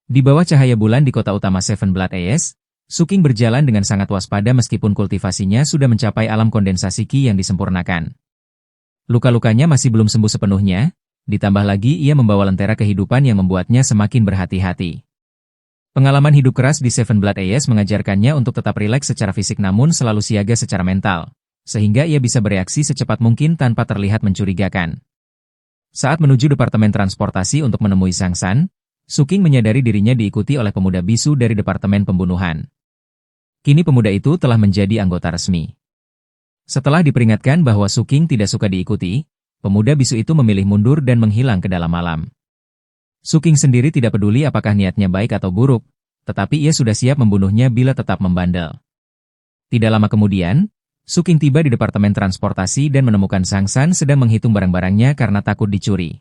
Di bawah cahaya bulan di kota utama Seven Blood Aes, Suking berjalan dengan sangat waspada meskipun kultivasinya sudah mencapai alam kondensasi Qi yang disempurnakan. Luka-lukanya masih belum sembuh sepenuhnya, ditambah lagi ia membawa lentera kehidupan yang membuatnya semakin berhati-hati. Pengalaman hidup keras di Seven Blood Aes mengajarkannya untuk tetap rileks secara fisik namun selalu siaga secara mental, sehingga ia bisa bereaksi secepat mungkin tanpa terlihat mencurigakan. Saat menuju departemen transportasi untuk menemui Zhang San, Suking menyadari dirinya diikuti oleh pemuda bisu dari departemen pembunuhan. Kini pemuda itu telah menjadi anggota resmi. Setelah diperingatkan bahwa Suking tidak suka diikuti, pemuda bisu itu memilih mundur dan menghilang ke dalam malam. Suking sendiri tidak peduli apakah niatnya baik atau buruk, tetapi ia sudah siap membunuhnya bila tetap membandel. Tidak lama kemudian, Suking tiba di departemen transportasi dan menemukan Zhang San sedang menghitung barang-barangnya karena takut dicuri.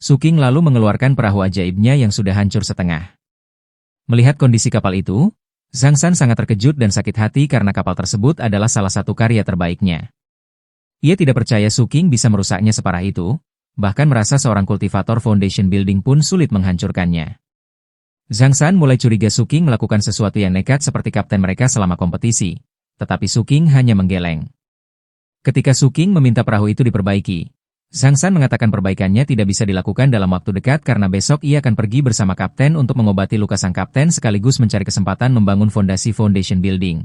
Suking lalu mengeluarkan perahu ajaibnya yang sudah hancur setengah. Melihat kondisi kapal itu, Zhang San sangat terkejut dan sakit hati karena kapal tersebut adalah salah satu karya terbaiknya. Ia tidak percaya Suking bisa merusaknya separah itu, bahkan merasa seorang kultivator foundation building pun sulit menghancurkannya. Zhang San mulai curiga Suking melakukan sesuatu yang nekat seperti kapten mereka selama kompetisi, tetapi Suking hanya menggeleng. Ketika Suking meminta perahu itu diperbaiki, Zhang San mengatakan perbaikannya tidak bisa dilakukan dalam waktu dekat karena besok ia akan pergi bersama kapten untuk mengobati luka sang kapten sekaligus mencari kesempatan membangun fondasi foundation building.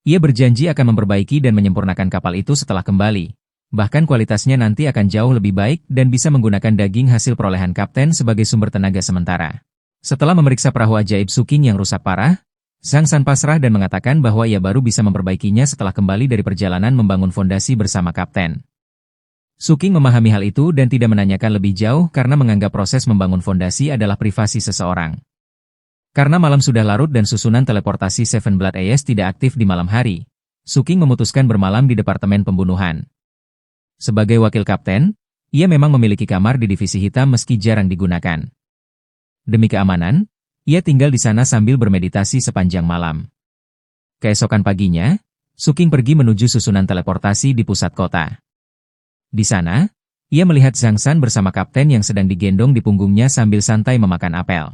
Ia berjanji akan memperbaiki dan menyempurnakan kapal itu setelah kembali. Bahkan kualitasnya nanti akan jauh lebih baik dan bisa menggunakan daging hasil perolehan kapten sebagai sumber tenaga sementara. Setelah memeriksa perahu ajaib Suking yang rusak parah, Zhang San pasrah dan mengatakan bahwa ia baru bisa memperbaikinya setelah kembali dari perjalanan membangun fondasi bersama kapten. Suking memahami hal itu dan tidak menanyakan lebih jauh karena menganggap proses membangun fondasi adalah privasi seseorang. Karena malam sudah larut dan susunan teleportasi Seven Blood Aes tidak aktif di malam hari, Suking memutuskan bermalam di departemen pembunuhan. Sebagai wakil kapten, ia memang memiliki kamar di divisi hitam meski jarang digunakan. Demi keamanan, ia tinggal di sana sambil bermeditasi sepanjang malam. Keesokan paginya, Suking pergi menuju susunan teleportasi di pusat kota. Di sana, ia melihat Zhang San bersama kapten yang sedang digendong di punggungnya sambil santai memakan apel.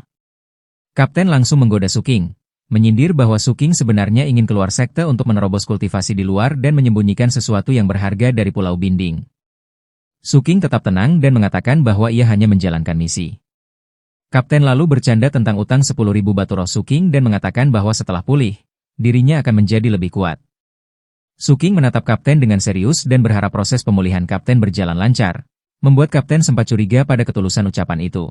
Kapten langsung menggoda Suking, menyindir bahwa Suking sebenarnya ingin keluar sekte untuk menerobos kultivasi di luar dan menyembunyikan sesuatu yang berharga dari Pulau Binding. Suking tetap tenang dan mengatakan bahwa ia hanya menjalankan misi. Kapten lalu bercanda tentang utang 10.000 batu roh Suking dan mengatakan bahwa setelah pulih, dirinya akan menjadi lebih kuat. Suking menatap kapten dengan serius dan berharap proses pemulihan kapten berjalan lancar, membuat kapten sempat curiga pada ketulusan ucapan itu.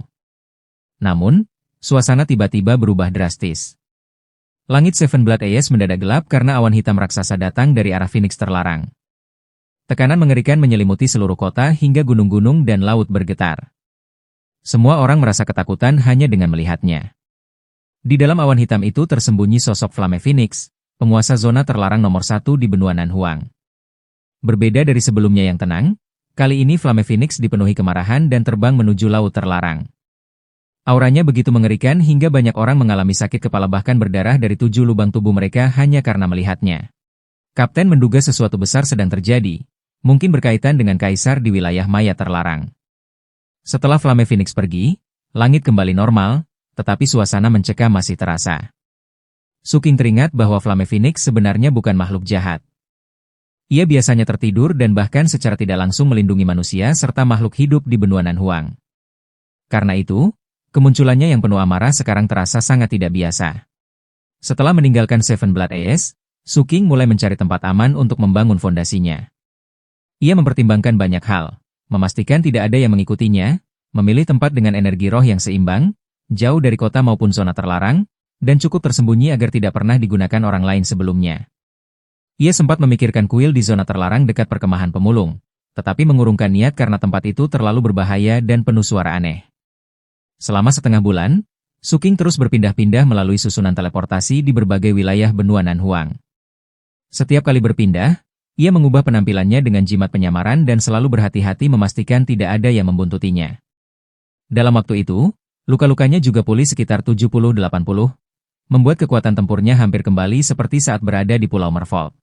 Namun, suasana tiba-tiba berubah drastis. Langit Seven Blood Aes mendadak gelap karena awan hitam raksasa datang dari arah Phoenix terlarang. Tekanan mengerikan menyelimuti seluruh kota hingga gunung-gunung dan laut bergetar. Semua orang merasa ketakutan hanya dengan melihatnya. Di dalam awan hitam itu tersembunyi sosok Flame Phoenix, penguasa zona terlarang nomor 1 di benua Nanhuang. Berbeda dari sebelumnya yang tenang, kali ini Flame Phoenix dipenuhi kemarahan dan terbang menuju laut terlarang. Auranya begitu mengerikan hingga banyak orang mengalami sakit kepala bahkan berdarah dari 7 lubang tubuh mereka hanya karena melihatnya. Kapten menduga sesuatu besar sedang terjadi, mungkin berkaitan dengan kaisar di wilayah Maya terlarang. Setelah Flame Phoenix pergi, langit kembali normal, tetapi suasana mencekam masih terasa. Suking teringat bahwa Flame Phoenix sebenarnya bukan makhluk jahat. Ia biasanya tertidur dan bahkan secara tidak langsung melindungi manusia serta makhluk hidup di benua Nanhuang. Karena itu, kemunculannya yang penuh amarah sekarang terasa sangat tidak biasa. Setelah meninggalkan Seven Blood Aes, Suking mulai mencari tempat aman untuk membangun fondasinya. Ia mempertimbangkan banyak hal, memastikan tidak ada yang mengikutinya, memilih tempat dengan energi roh yang seimbang, jauh dari kota maupun zona terlarang, dan cukup tersembunyi agar tidak pernah digunakan orang lain sebelumnya. Ia sempat memikirkan kuil di zona terlarang dekat perkemahan pemulung, tetapi mengurungkan niat karena tempat itu terlalu berbahaya dan penuh suara aneh. Selama setengah bulan, Suking terus berpindah-pindah melalui susunan teleportasi di berbagai wilayah benua Nanhuang. Setiap kali berpindah, ia mengubah penampilannya dengan jimat penyamaran dan selalu berhati-hati memastikan tidak ada yang membuntutinya. Dalam waktu itu, luka-lukanya juga pulih sekitar 70-80, membuat kekuatan tempurnya hampir kembali seperti saat berada di Pulau Merfolk.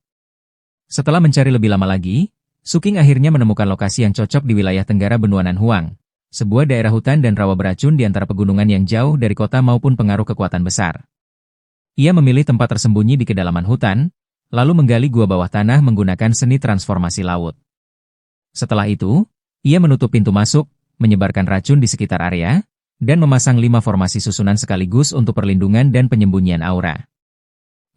Setelah mencari lebih lama lagi, Suking akhirnya menemukan lokasi yang cocok di wilayah tenggara benua Nanhuang, sebuah daerah hutan dan rawa beracun di antara pegunungan yang jauh dari kota maupun pengaruh kekuatan besar. Ia memilih tempat tersembunyi di kedalaman hutan, lalu menggali gua bawah tanah menggunakan seni transformasi laut. Setelah itu, ia menutup pintu masuk, menyebarkan racun di sekitar area, dan memasang 5 formasi susunan sekaligus untuk perlindungan dan penyembunyian aura.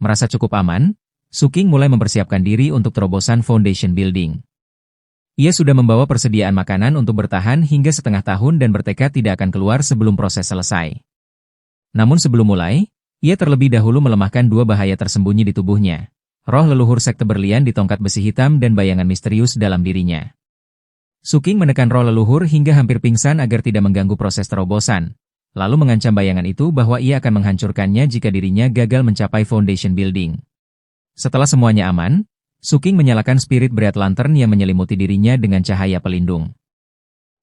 Merasa cukup aman, Suking mulai mempersiapkan diri untuk terobosan foundation building. Ia sudah membawa persediaan makanan untuk bertahan hingga setengah tahun dan bertekad tidak akan keluar sebelum proses selesai. Namun sebelum mulai, ia terlebih dahulu melemahkan 2 bahaya tersembunyi di tubuhnya. Roh leluhur sekte berlian di tongkat besi hitam dan bayangan misterius dalam dirinya. Suking menekan roh leluhur hingga hampir pingsan agar tidak mengganggu proses terobosan, lalu mengancam bayangan itu bahwa ia akan menghancurkannya jika dirinya gagal mencapai foundation building. Setelah semuanya aman, Suking menyalakan spirit Bright Lantern yang menyelimuti dirinya dengan cahaya pelindung.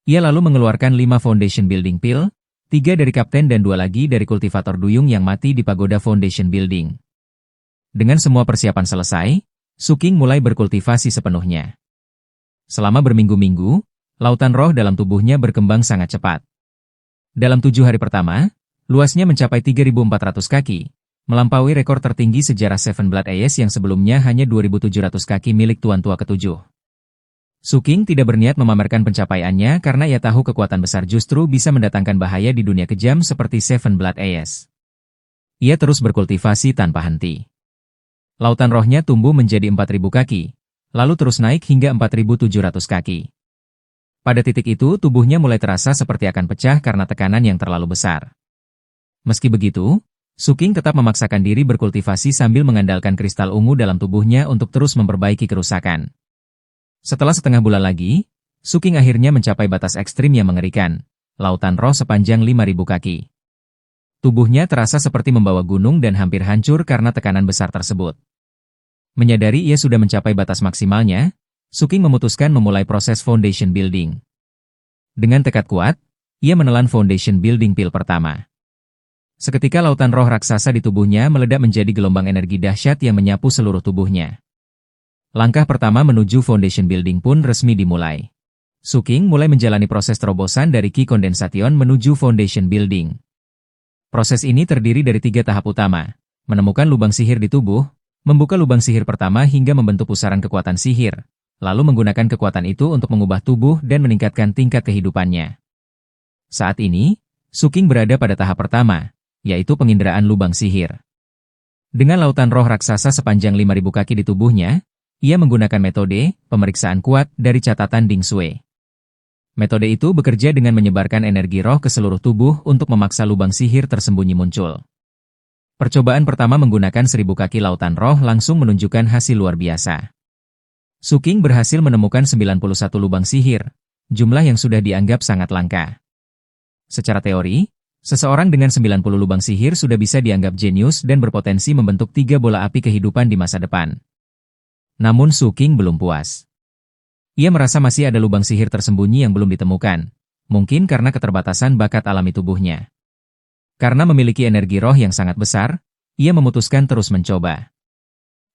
Ia lalu mengeluarkan 5 foundation building pil, 3 dari kapten dan 2 lagi dari kultivator duyung yang mati di pagoda foundation building. Dengan semua persiapan selesai, Suking mulai berkultivasi sepenuhnya. Selama berminggu-minggu, lautan roh dalam tubuhnya berkembang sangat cepat. Dalam 7 hari pertama, luasnya mencapai 3.400 kaki, melampaui rekor tertinggi sejarah Seven Blood Ace yang sebelumnya hanya 2.700 kaki milik Tuan Tua ke-7. Suking tidak berniat memamerkan pencapaiannya karena ia tahu kekuatan besar justru bisa mendatangkan bahaya di dunia kejam seperti Seven Blood Ace. Ia terus berkultivasi tanpa henti. Lautan rohnya tumbuh menjadi 4.000 kaki, lalu terus naik hingga 4.700 kaki. Pada titik itu tubuhnya mulai terasa seperti akan pecah karena tekanan yang terlalu besar. Meski begitu, Suking tetap memaksakan diri berkultivasi sambil mengandalkan kristal ungu dalam tubuhnya untuk terus memperbaiki kerusakan. Setelah setengah bulan lagi, Suking akhirnya mencapai batas ekstrim yang mengerikan, lautan roh sepanjang 5.000 kaki. Tubuhnya terasa seperti membawa gunung dan hampir hancur karena tekanan besar tersebut. Menyadari ia sudah mencapai batas maksimalnya, Suking memutuskan memulai proses foundation building. Dengan tekad kuat, ia menelan foundation building pil pertama. Seketika lautan roh raksasa di tubuhnya meledak menjadi gelombang energi dahsyat yang menyapu seluruh tubuhnya. Langkah pertama menuju foundation building pun resmi dimulai. Suking mulai menjalani proses terobosan dari Ki Condensation menuju foundation building. Proses ini terdiri dari 3 tahap utama: menemukan lubang sihir di tubuh, membuka lubang sihir pertama hingga membentuk pusaran kekuatan sihir, lalu menggunakan kekuatan itu untuk mengubah tubuh dan meningkatkan tingkat kehidupannya. Saat ini, Suking berada pada tahap pertama, yaitu penginderaan lubang sihir. Dengan lautan roh raksasa sepanjang 5.000 kaki di tubuhnya, ia menggunakan metode pemeriksaan kuat dari catatan Ding Sui. Metode itu bekerja dengan menyebarkan energi roh ke seluruh tubuh untuk memaksa lubang sihir tersembunyi muncul. Percobaan pertama menggunakan 1.000 kaki lautan roh langsung menunjukkan hasil luar biasa. Suking berhasil menemukan 91 lubang sihir, jumlah yang sudah dianggap sangat langka. Secara teori, seseorang dengan 90 lubang sihir sudah bisa dianggap jenius dan berpotensi membentuk 3 bola api kehidupan di masa depan. Namun Suking belum puas. Ia merasa masih ada lubang sihir tersembunyi yang belum ditemukan, mungkin karena keterbatasan bakat alami tubuhnya. Karena memiliki energi roh yang sangat besar, ia memutuskan terus mencoba.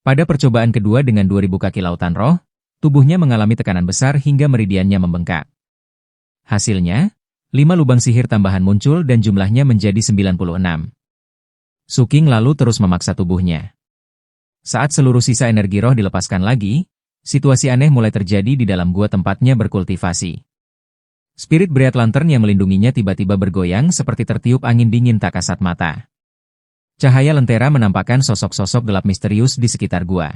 Pada percobaan kedua dengan 2.000 kaki lautan roh, tubuhnya mengalami tekanan besar hingga meridiannya membengkak. Hasilnya, 5 lubang sihir tambahan muncul dan jumlahnya menjadi 96. Suking lalu terus memaksa tubuhnya. Saat seluruh sisa energi roh dilepaskan lagi, situasi aneh mulai terjadi di dalam gua tempatnya berkultivasi. Spirit Bright Lantern yang melindunginya tiba-tiba bergoyang seperti tertiup angin dingin tak kasat mata. Cahaya lentera menampakkan sosok-sosok gelap misterius di sekitar gua.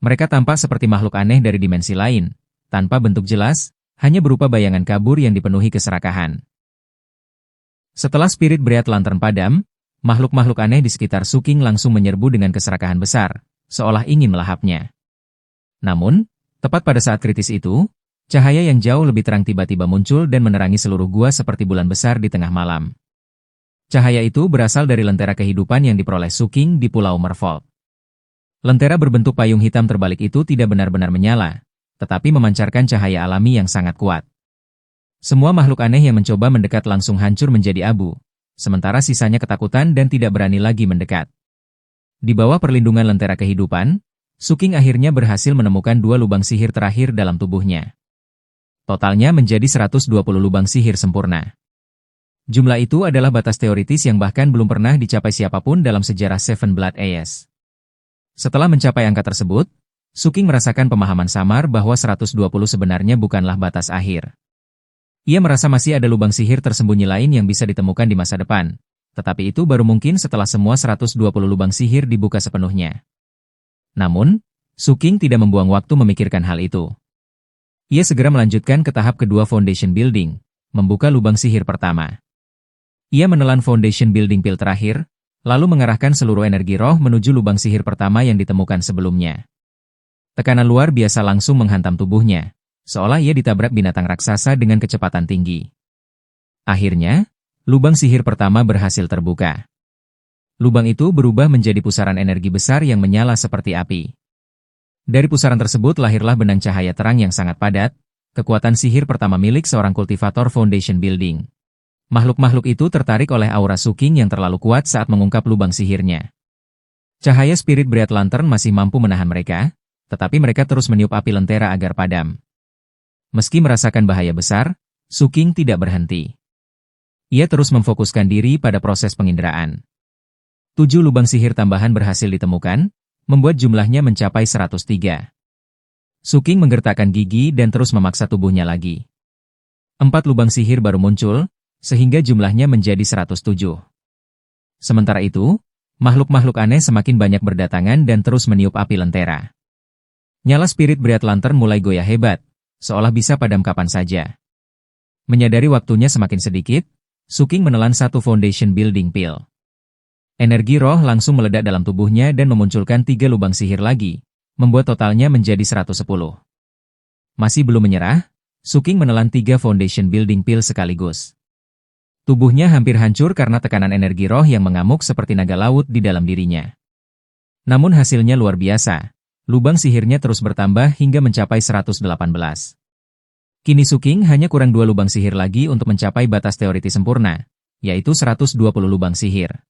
Mereka tampak seperti makhluk aneh dari dimensi lain, tanpa bentuk jelas, hanya berupa bayangan kabur yang dipenuhi keserakahan. Setelah spirit Bright Lantern padam, makhluk-makhluk aneh di sekitar Suking langsung menyerbu dengan keserakahan besar, seolah ingin melahapnya. Namun, tepat pada saat kritis itu, cahaya yang jauh lebih terang tiba-tiba muncul dan menerangi seluruh gua seperti bulan besar di tengah malam. Cahaya itu berasal dari lentera kehidupan yang diperoleh Suking di Pulau Merfolk. Lentera berbentuk payung hitam terbalik itu tidak benar-benar menyala, tetapi memancarkan cahaya alami yang sangat kuat. Semua makhluk aneh yang mencoba mendekat langsung hancur menjadi abu, sementara sisanya ketakutan dan tidak berani lagi mendekat. Di bawah perlindungan lentera kehidupan, Suking akhirnya berhasil menemukan 2 lubang sihir terakhir dalam tubuhnya. Totalnya menjadi 120 lubang sihir sempurna. Jumlah itu adalah batas teoritis yang bahkan belum pernah dicapai siapapun dalam sejarah Seven Blood Ace. Setelah mencapai angka tersebut, Suking merasakan pemahaman samar bahwa 120 sebenarnya bukanlah batas akhir. Ia merasa masih ada lubang sihir tersembunyi lain yang bisa ditemukan di masa depan, tetapi itu baru mungkin setelah semua 120 lubang sihir dibuka sepenuhnya. Namun, Suking tidak membuang waktu memikirkan hal itu. Ia segera melanjutkan ke tahap kedua Foundation Building, membuka lubang sihir pertama. Ia menelan Foundation Building Pil terakhir, lalu mengarahkan seluruh energi roh menuju lubang sihir pertama yang ditemukan sebelumnya. Tekanan luar biasa langsung menghantam tubuhnya, seolah ia ditabrak binatang raksasa dengan kecepatan tinggi. Akhirnya, lubang sihir pertama berhasil terbuka. Lubang itu berubah menjadi pusaran energi besar yang menyala seperti api. Dari pusaran tersebut lahirlah benang cahaya terang yang sangat padat, kekuatan sihir pertama milik seorang kultivator Foundation Building. Makhluk-makhluk itu tertarik oleh aura Suking yang terlalu kuat saat mengungkap lubang sihirnya. Cahaya Spirit Bright Lantern masih mampu menahan mereka, tetapi mereka terus meniup api lentera agar padam. Meski merasakan bahaya besar, Suking tidak berhenti. Ia terus memfokuskan diri pada proses penginderaan. 7 lubang sihir tambahan berhasil ditemukan, membuat jumlahnya mencapai 103. Suking menggertakkan gigi dan terus memaksa tubuhnya lagi. 4 lubang sihir baru muncul, sehingga jumlahnya menjadi 107. Sementara itu, makhluk-makhluk aneh semakin banyak berdatangan dan terus meniup api lentera. Nyala Spirit Bright Lantern mulai goyah hebat, seolah bisa padam kapan saja. Menyadari waktunya semakin sedikit, Suking menelan satu Foundation Building Pil. Energi roh langsung meledak dalam tubuhnya dan memunculkan 3 lubang sihir lagi, membuat totalnya menjadi 110. Masih belum menyerah, Suking menelan 3 Foundation Building Pil sekaligus. Tubuhnya hampir hancur karena tekanan energi roh yang mengamuk seperti naga laut di dalam dirinya. Namun hasilnya luar biasa. Lubang sihirnya terus bertambah hingga mencapai 118. Kini Suking hanya kurang 2 lubang sihir lagi untuk mencapai batas teoritis sempurna, yaitu 120 lubang sihir.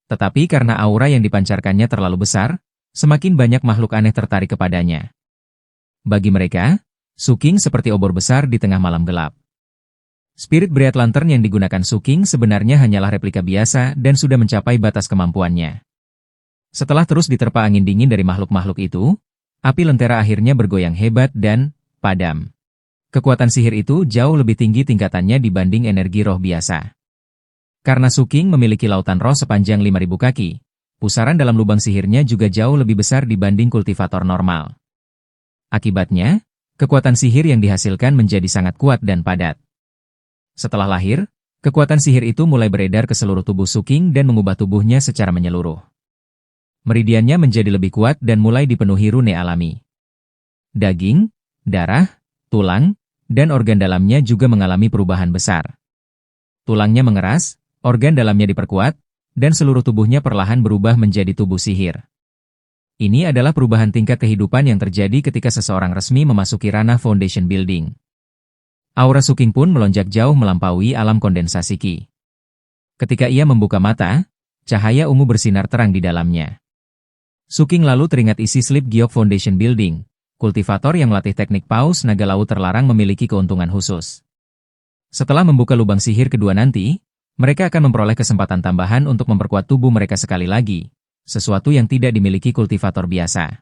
Tetapi karena aura yang dipancarkannya terlalu besar, semakin banyak makhluk aneh tertarik kepadanya. Bagi mereka, Suking seperti obor besar di tengah malam gelap. Spirit Bright Lantern yang digunakan Suking sebenarnya hanyalah replika biasa dan sudah mencapai batas kemampuannya. Setelah terus diterpa angin dingin dari makhluk-makhluk itu, api lentera akhirnya bergoyang hebat dan padam. Kekuatan sihir itu jauh lebih tinggi tingkatannya dibanding energi roh biasa. Karena Suking memiliki lautan roh sepanjang 5.000 kaki, pusaran dalam lubang sihirnya juga jauh lebih besar dibanding kultivator normal. Akibatnya, kekuatan sihir yang dihasilkan menjadi sangat kuat dan padat. Setelah lahir, kekuatan sihir itu mulai beredar ke seluruh tubuh Suking dan mengubah tubuhnya secara menyeluruh. Meridiannya menjadi lebih kuat dan mulai dipenuhi rune alami. Daging, darah, tulang, dan organ dalamnya juga mengalami perubahan besar. Tulangnya mengeras, organ dalamnya diperkuat, dan seluruh tubuhnya perlahan berubah menjadi tubuh sihir. Ini adalah perubahan tingkat kehidupan yang terjadi ketika seseorang resmi memasuki ranah Foundation Building. Aura Suking pun melonjak jauh melampaui alam kondensasi Ki. Ketika ia membuka mata, cahaya ungu bersinar terang di dalamnya. Suking lalu teringat isi slip giok Foundation Building. Kultivator yang melatih teknik paus naga laut terlarang memiliki keuntungan khusus. Setelah membuka lubang sihir kedua nanti, mereka akan memperoleh kesempatan tambahan untuk memperkuat tubuh mereka sekali lagi, sesuatu yang tidak dimiliki kultivator biasa.